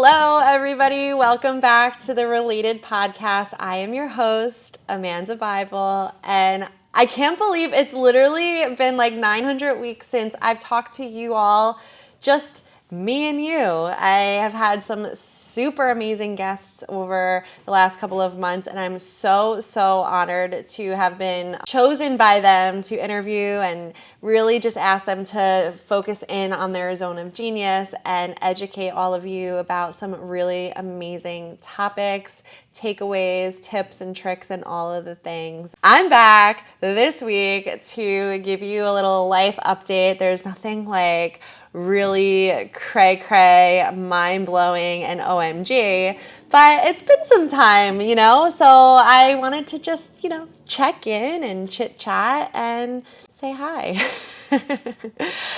Hello, everybody. Welcome back to the Related Podcast. I am your host, Amanda Bybel, and I can't believe it's literally been like 900 weeks since I've talked to you all, just me and you. I have had some super amazing guests over the last couple of months, and I'm so honored to have been chosen by them to interview and really just ask them to focus in on their zone of genius and educate all of you about some really amazing topics, takeaways, tips and tricks, and all of the things. I'm back this week to give you a little life update. There's nothing like really cray-cray, mind-blowing, and OMG, but it's been some time, so I wanted to just, check in and chit-chat and say hi.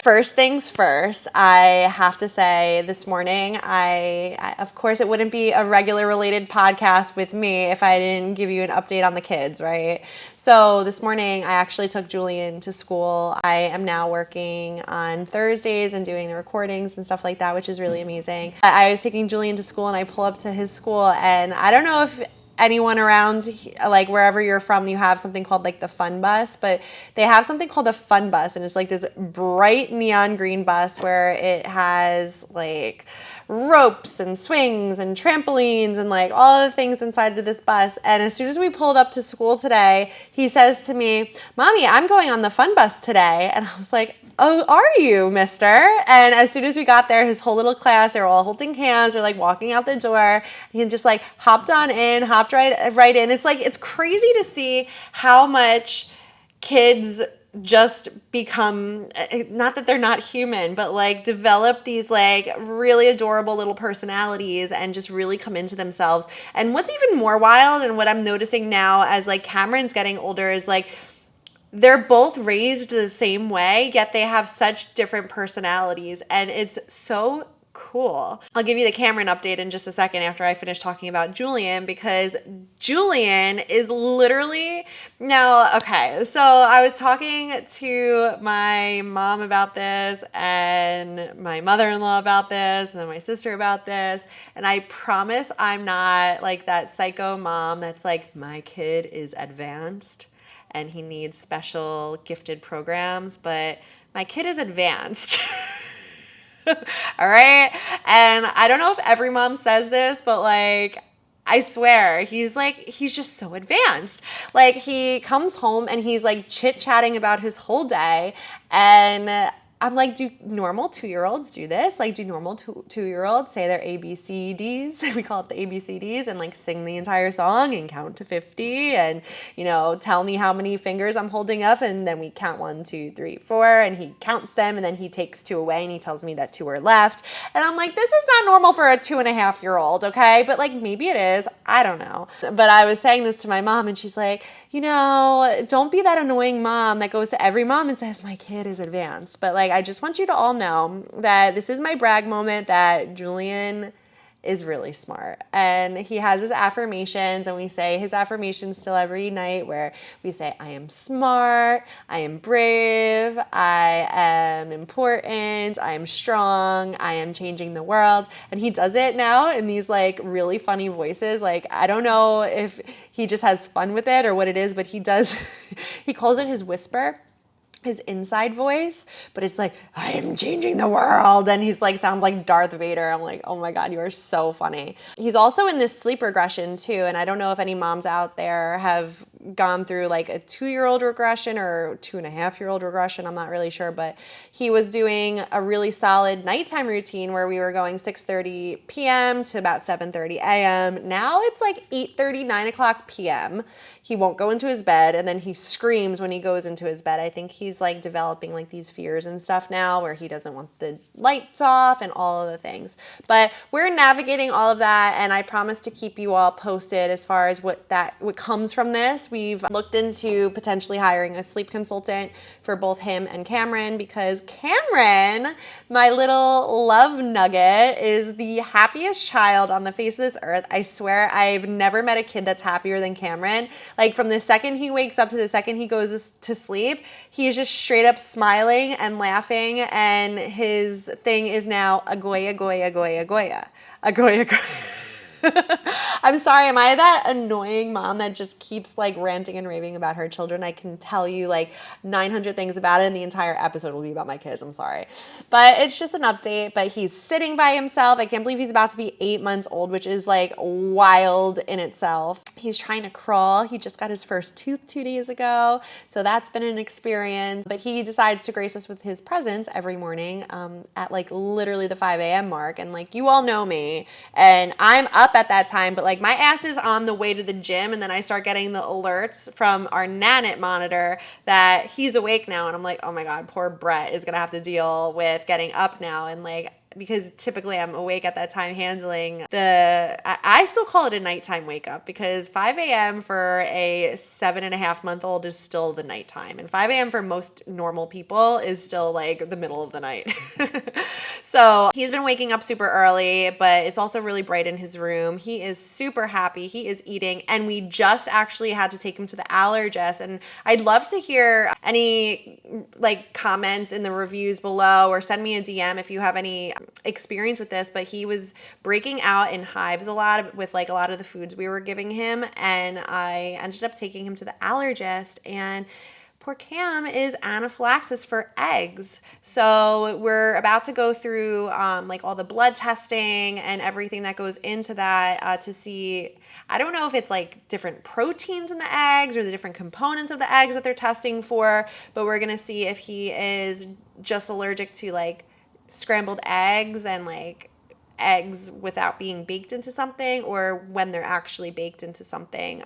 First things first, I have to say this morning, I of course, it wouldn't be a regular Related podcast with me if I didn't give you an update on the kids, right? So this morning, I actually took Julian to school. I am now working on Thursdays and doing the recordings and stuff like that, which is really amazing. I was taking Julian to school, and I pull up to his school, and I don't know if anyone around, like wherever you're from, you have something called like the fun bus, but they have something called a fun bus, and it's like this bright neon green bus where it has like ropes and swings and trampolines and like all the things inside of this bus. And as soon as we pulled up to school today, he says to me, "Mommy, I'm going on the fun bus today." And I was like, "Oh, are you, mister?" And as soon as we got there, his whole little class, they were all holding hands, or like walking out the door. He just like hopped right in. It's like, it's crazy to see how much kids just become, not that they're not human, but like develop these like really adorable little personalities and just really come into themselves. And what's even more wild, and what I'm noticing now as like Cameron's getting older, is like they're both raised the same way, yet they have such different personalities, and it's so cool. I'll give you the Cameron update in just a second after I finish talking about Julian, because Julian is literally now, okay, so I was talking to my mom about this and my mother-in-law about this and then my sister about this, and I promise I'm not like that psycho mom that's like, my kid is advanced and he needs special gifted programs, but my kid is advanced. All right? And I don't know if every mom says this, but like, I swear, he's just so advanced. Like, he comes home and he's like chit-chatting about his whole day, and I'm like, do normal 2-year-olds do this? Like, do normal 2-year-olds say their ABCDs? We call it the ABCDs, and like sing the entire song and count to 50 and, tell me how many fingers I'm holding up, and then we count 1, 2, 3, 4, and he counts them, and then he takes 2 away and he tells me that 2 are left. And I'm like, this is not normal for a 2.5-year-old, okay? But like, maybe it is. I don't know. But I was saying this to my mom, and she's like, don't be that annoying mom that goes to every mom and says, my kid is advanced. But like, I just want you to all know that this is my brag moment, that Julian is really smart, and he has his affirmations, and we say his affirmations still every night, where we say, I am smart, I am brave, I am important, I am strong, I am changing the world. And he does it now in these like really funny voices. Like, I don't know if he just has fun with it or what it is, but he does he calls it his whisper, his inside voice, but it's like, I am changing the world. And he's like, sounds like Darth Vader. I'm like, oh my God, you are so funny. He's also in this sleep regression too. And I don't know if any moms out there have gone through like a 2-year-old regression or 2.5-year-old regression. I'm not really sure, but he was doing a really solid nighttime routine where we were going 6:30 p.m. to about 7:30 a.m. Now it's like 8:30, 9 o'clock p.m. He won't go into his bed, and then he screams when he goes into his bed. I think he's like developing like these fears and stuff now, where he doesn't want the lights off and all of the things. But we're navigating all of that, and I promise to keep you all posted as far as what comes from this. we've looked into potentially hiring a sleep consultant for both him and Cameron, because Cameron, my little love nugget, is the happiest child on the face of this earth. I swear I've never met a kid that's happier than Cameron. Like, from the second he wakes up to the second he goes to sleep, he's just straight up smiling and laughing, and his thing is now agoya, goya, goya, goya. Agoya, goya. I'm sorry, am I that annoying mom that just keeps like ranting and raving about her children? I can tell you like 900 things about it, and the entire episode will be about my kids. I'm sorry. But it's just an update. But he's sitting by himself. I can't believe he's about to be 8 months old, which is like wild in itself. He's trying to crawl. He just got his first tooth 2 days ago. So that's been an experience. But he decides to grace us with his presence every morning at like literally the 5 a.m. mark. And like, you all know me, and I'm up at that time, but like my ass is on the way to the gym, and then I start getting the alerts from our Nanit monitor that he's awake now, and I'm like, oh my God, poor Brett is gonna have to deal with getting up now, and like, because typically I'm awake at that time handling I still call it a nighttime wake up, because 5 a.m. for a 7.5-month-old is still the nighttime. And 5 a.m. for most normal people is still like the middle of the night. So he's been waking up super early, but it's also really bright in his room. He is super happy. He is eating. And we just actually had to take him to the allergist. And I'd love to hear any like comments in the reviews below, or send me a DM if you have any experience with this. But he was breaking out in hives a lot with like a lot of the foods we were giving him, and I ended up taking him to the allergist, and poor Cam is anaphylaxis for eggs. So we're about to go through like all the blood testing and everything that goes into that to see, I don't know if it's like different proteins in the eggs or the different components of the eggs that they're testing for, but we're gonna see if he is just allergic to like scrambled eggs and like eggs without being baked into something, or when they're actually baked into something.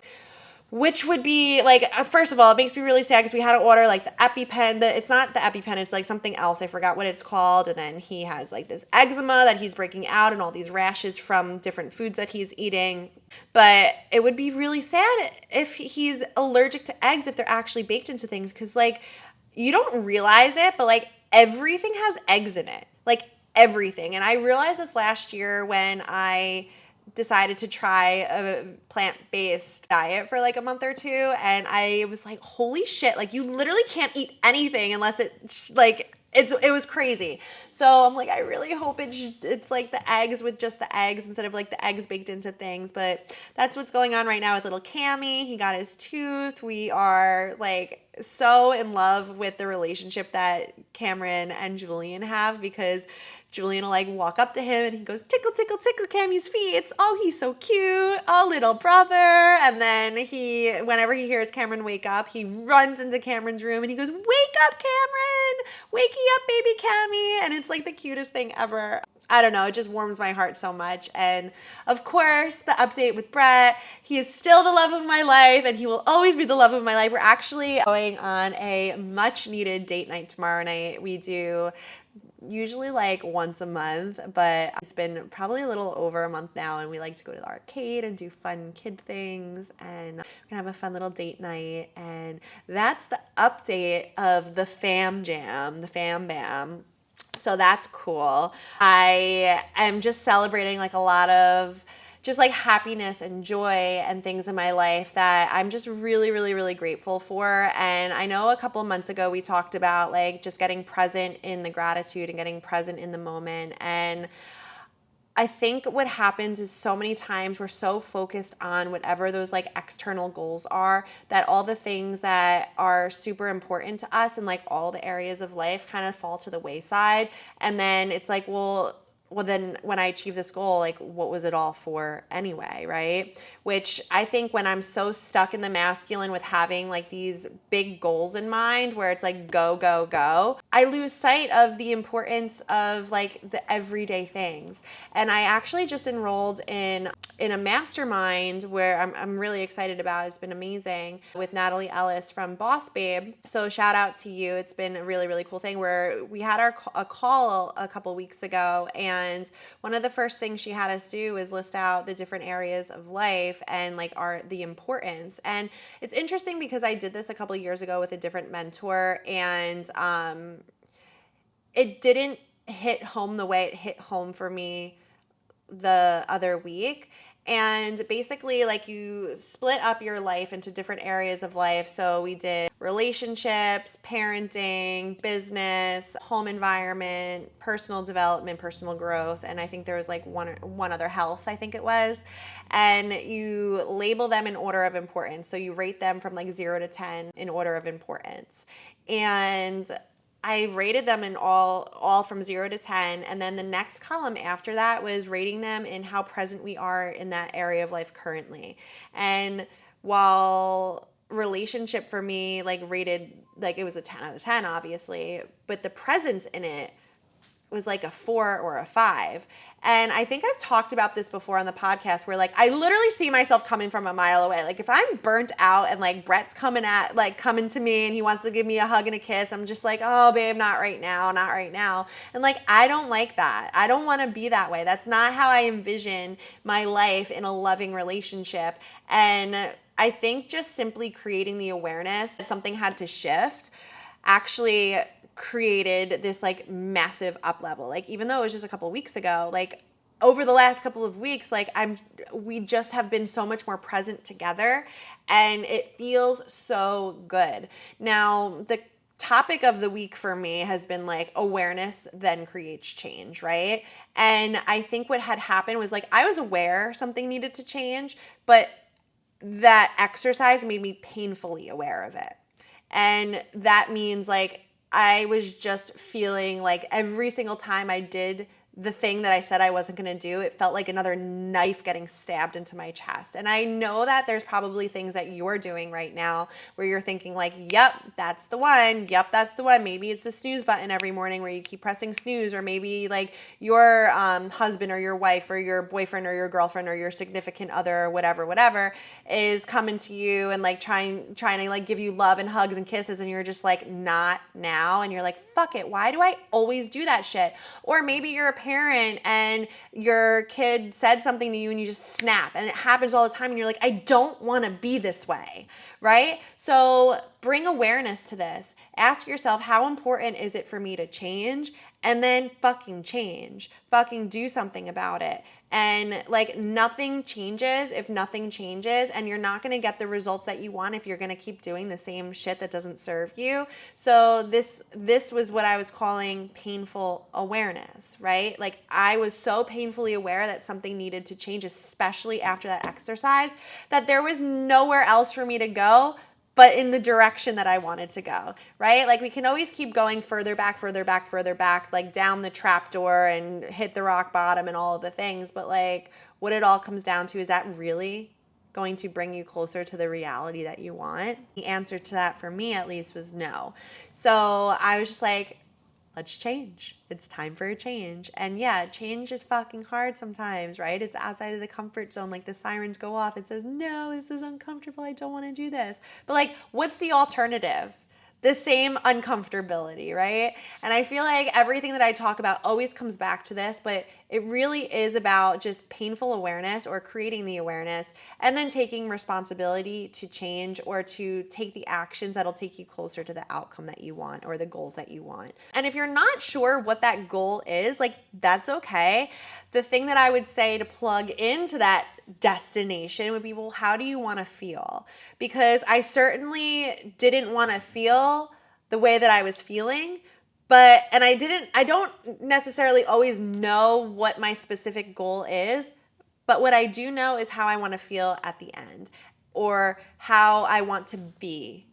Which would be like, first of all, it makes me really sad because we had to order like the EpiPen. It's not the EpiPen, it's like something else. I forgot what it's called. And then he has like this eczema that he's breaking out, and all these rashes from different foods that he's eating. But it would be really sad if he's allergic to eggs if they're actually baked into things, because like, you don't realize it, but like everything has eggs in it. Like everything. And I realized this last year when I decided to try a plant-based diet for like a month or two, and I was like, holy shit, like you literally can't eat anything unless it's like it was crazy. So I'm like, I really hope it's like the eggs with just the eggs instead of like the eggs baked into things. But that's what's going on right now with little Cammy. He got his tooth. We are like so in love with the relationship that Cameron and Julian have, because Julian will like walk up to him and he goes, tickle, tickle, tickle Cammy's feet. Oh, he's so cute. Oh, little brother. And then whenever he hears Cameron wake up, he runs into Cameron's room and he goes, wake up, Cameron. Wakey up, baby Cammy. And it's like the cutest thing ever. I don't know, it just warms my heart so much. And of course, the update with Brett, he is still the love of my life, and he will always be the love of my life. We're actually going on a much needed date night tomorrow night. We do usually like once a month, but it's been probably a little over a month now, and we like to go to the arcade and do fun kid things, and we're gonna have a fun little date night. And that's the update of the fam jam, the fam bam. So that's cool. I am just celebrating like a lot of just like happiness and joy and things in my life that I'm just really, really, really grateful for. And I know a couple of months ago we talked about like just getting present in the gratitude and getting present in the moment. And I think what happens is so many times we're so focused on whatever those like external goals are, that all the things that are super important to us and like all the areas of life kind of fall to the wayside. And then it's like, well, then when I achieve this goal, like what was it all for anyway, right? Which I think when I'm so stuck in the masculine with having like these big goals in mind where it's like go, go, go, I lose sight of the importance of like the everyday things. And I actually just enrolled in in a mastermind where I'm really excited about. It's been amazing with Natalie Ellis from Boss Babe. So shout out to you. It's been a really, really cool thing where we had a call a couple weeks ago, and one of the first things she had us do is list out the different areas of life and like the importance. And it's interesting because I did this a couple of years ago with a different mentor, and it didn't hit home the way it hit home for me the other week. And basically, like, you split up your life into different areas of life. So we did relationships, parenting, business, home environment, personal development, personal growth, and I think there was like one other, health, I think it was. And you label them in order of importance. So you rate them from like 0 to 10 in order of importance. And I rated them in all from 0 to 10, and then the next column after that was rating them in how present we are in that area of life currently. And while relationship for me like rated, like, it was a 10 out of 10 obviously, but the presence in it was like a 4 or a 5. And I think I've talked about this before on the podcast where like I literally see myself coming from a mile away. Like if I'm burnt out and like Brett's coming to me and he wants to give me a hug and a kiss, I'm just like, oh babe, not right now, not right now. And like I don't like that. I don't want to be that way. That's not how I envision my life in a loving relationship. And I think just simply creating the awareness that something had to shift actually created this like massive up level. Like even though it was just a couple of weeks ago, like over the last couple of weeks, like we just have been so much more present together, and it feels so good. Now, the topic of the week for me has been like awareness then creates change, right? And I think what had happened was like I was aware something needed to change, but that exercise made me painfully aware of it. And that means like I was just feeling like every single time I did the thing that I said I wasn't going to do, it felt like another knife getting stabbed into my chest. And I know that there's probably things that you're doing right now where you're thinking like, yep, that's the one. Yep, that's the one. Maybe it's the snooze button every morning where you keep pressing snooze, or maybe like your husband or your wife or your boyfriend or your girlfriend or your significant other or whatever is coming to you and like trying to like give you love and hugs and kisses, and you're just like, not now. And you're like, fuck it. Why do I always do that shit? Or maybe you're a parent and your kid said something to you and you just snap, and it happens all the time, and you're like, I don't want to be this way, right? So bring awareness to this. Ask yourself, how important is it for me to change? And then fucking change. Fucking do something about it. And like nothing changes if nothing changes, and you're not going to get the results that you want if you're going to keep doing the same shit that doesn't serve you. So this was what I was calling painful awareness, right? Like I was so painfully aware that something needed to change, especially after that exercise, that there was nowhere else for me to go but in the direction that I wanted to go, right? Like we can always keep going further back, like down the trap door and hit the rock bottom and all of the things. But like what it all comes down to, is that really going to bring you closer to the reality that you want? The answer to that for me at least was no. So I was just like, let's change. It's time for a change. And yeah, change is fucking hard sometimes, right? It's outside of the comfort zone. Like the sirens go off. It says, no, this is uncomfortable. I don't want to do this. But like, what's the alternative? The same uncomfortability, right? And I feel like everything that I talk about always comes back to this, but it really is about just painful awareness, or creating the awareness, and then taking responsibility to change, or to take the actions that'll take you closer to the outcome that you want, or the goals that you want. And if you're not sure what that goal is, like that's okay. The thing that I would say to plug into that destination would be, well, how do you want to feel? Because I certainly didn't want to feel the way that I was feeling, and I don't necessarily always know what my specific goal is, but what I do know is how I want to feel at the end, or how I want to be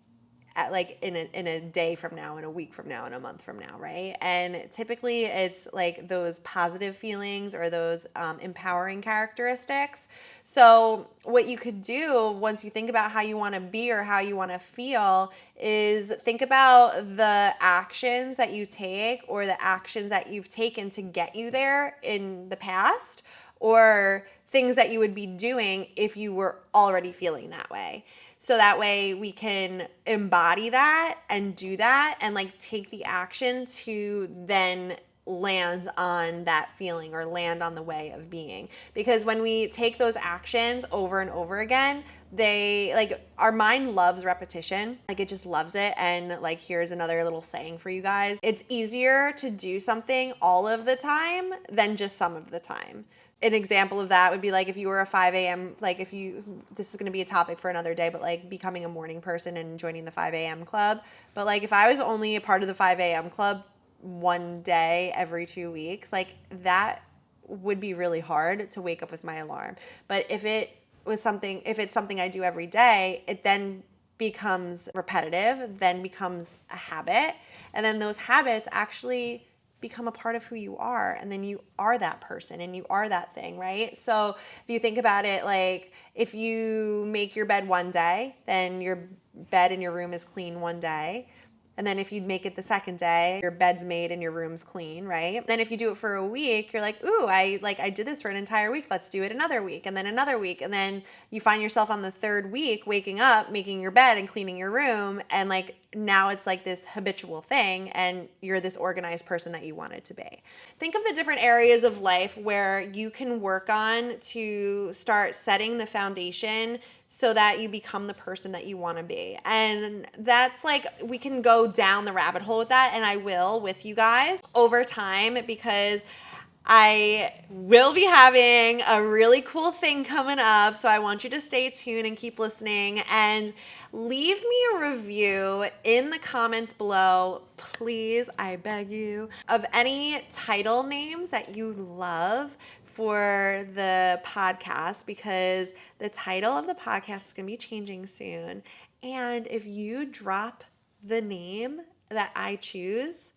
at like in a day from now, in a week from now, in a month from now, right? And typically it's like those positive feelings, or those empowering characteristics. So what you could do once you think about how you want to be or how you want to feel is think about the actions that you take, or the actions that you've taken to get you there in the past, or things that you would be doing if you were already feeling that way. So that way we can embody that and do that and like take the action to then land on that feeling or land on the way of being. Because when we take those actions over and over again, they like our mind loves repetition. Like it just loves it. And like here's another little saying for you guys. It's easier to do something all of the time than just some of the time. An example of that would be like if you were a 5 a.m., like if you, this is going to be a topic for another day, but like becoming a morning person and joining the 5 a.m. club. But like if I was only a part of the 5 a.m. club one day every 2 weeks, like that would be really hard to wake up with my alarm. But if it's something I do every day, it then becomes repetitive, then becomes a habit. And then those habits actually become a part of who you are, and then you are that person and you are that thing, right? So if you think about it, like if you make your bed one day, then your bed in your room is clean one day. And then if you make it the second day, your bed's made and your room's clean, right? Then if you do it for a week, you're like, ooh, I did this for an entire week. Let's do it another week, and then another week. And then you find yourself on the third week waking up, making your bed and cleaning your room. And like now it's like this habitual thing and you're this organized person that you wanted to be. Think of the different areas of life where you can work on to start setting the foundation so that you become the person that you want to be. And that's like, we can go down the rabbit hole with that, and I will with you guys over time, because I will be having a really cool thing coming up. So I want you to stay tuned and keep listening, and leave me a review in the comments below, please, I beg you, of any title names that you love for the podcast, because the title of the podcast is going to be changing soon. And if you drop the name that I choose,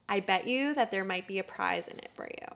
I bet you that there might be a prize in it for you.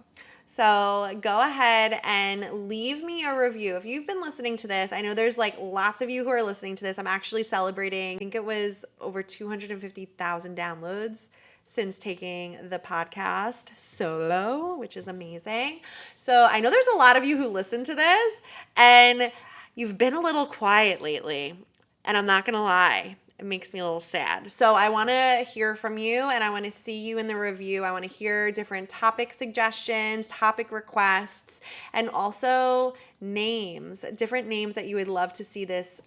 So go ahead and leave me a review. If you've been listening to this, I know there's like lots of you who are listening to this. I'm actually celebrating, I think it was over 250,000 downloads since taking the podcast solo, which is amazing. So I know there's a lot of you who listen to this, and you've been a little quiet lately. And I'm not going to lie, it makes me a little sad. So I want to hear from you, and I want to see you in the review. I want to hear different topic suggestions, topic requests, and also names, different names that you would love to see this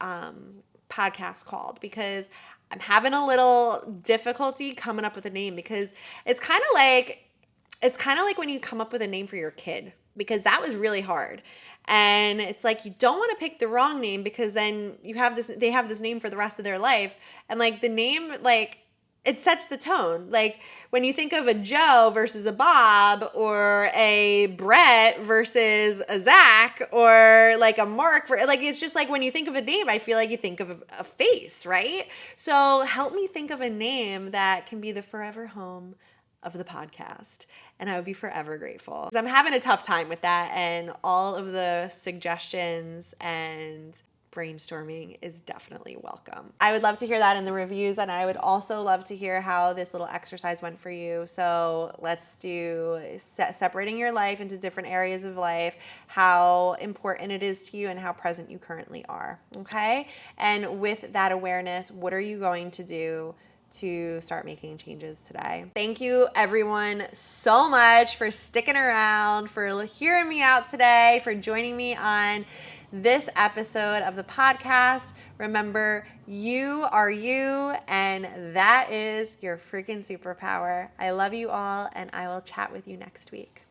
podcast called, because I'm having a little difficulty coming up with a name, because it's kind of like when you come up with a name for your kid, because that was really hard. And it's like you don't want to pick the wrong name, because then they have this name for the rest of their life. And like the name, like it sets the tone. Like when you think of a Joe versus a Bob, or a Brett versus a Zach, or like a Mark, like it's just like when you think of a name, I feel like you think of a face, right? So help me think of a name that can be the forever home of the podcast, and I would be forever grateful. I'm having a tough time with that, and all of the suggestions and brainstorming is definitely welcome. I would love to hear that in the reviews, and I would also love to hear how this little exercise went for you. So let's do separating your life into different areas of life, how important it is to you, and how present you currently are, okay? And with that awareness, what are you going to do to start making changes today? Thank you everyone so much for sticking around, for hearing me out today, for joining me on this episode of the podcast. Remember, you are you, and that is your freaking superpower. I love you all, and I will chat with you next week.